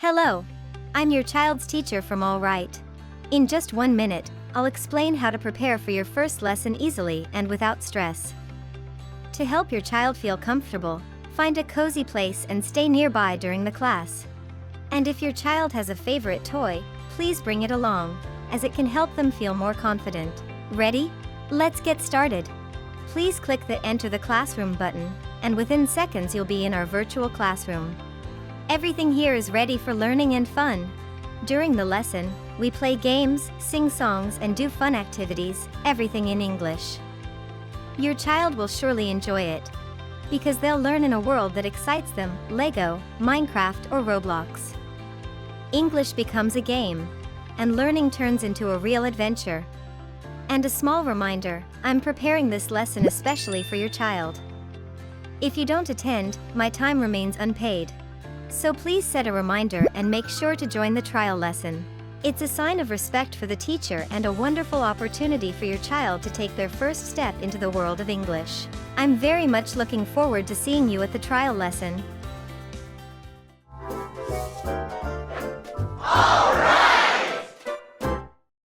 Hello, I'm your child's teacher from Allright. In just 1 minute, I'll explain how to prepare for your first lesson easily and without stress. To help your child feel comfortable, find a cozy place and stay nearby during the class. And if your child has a favorite toy, please bring it along, as it can help them feel more confident. Ready? Let's get started. Please click the Enter the Classroom button, and within seconds you'll be in our virtual classroom. Everything here is ready for learning and fun. During the lesson, we play games, sing songs, and do fun activities, everything in English. Your child will surely enjoy it, because they'll learn in a world that excites them, Lego, Minecraft, or Roblox. English becomes a game, and learning turns into a real adventure. And a small reminder, I'm preparing this lesson especially for your child. If you don't attend, my time remains unpaid. So please set a reminder and make sure to join the trial lesson. It's a sign of respect for the teacher and a wonderful opportunity for your child to take their first step into the world of English. I'm very much looking forward to seeing you at the trial lesson.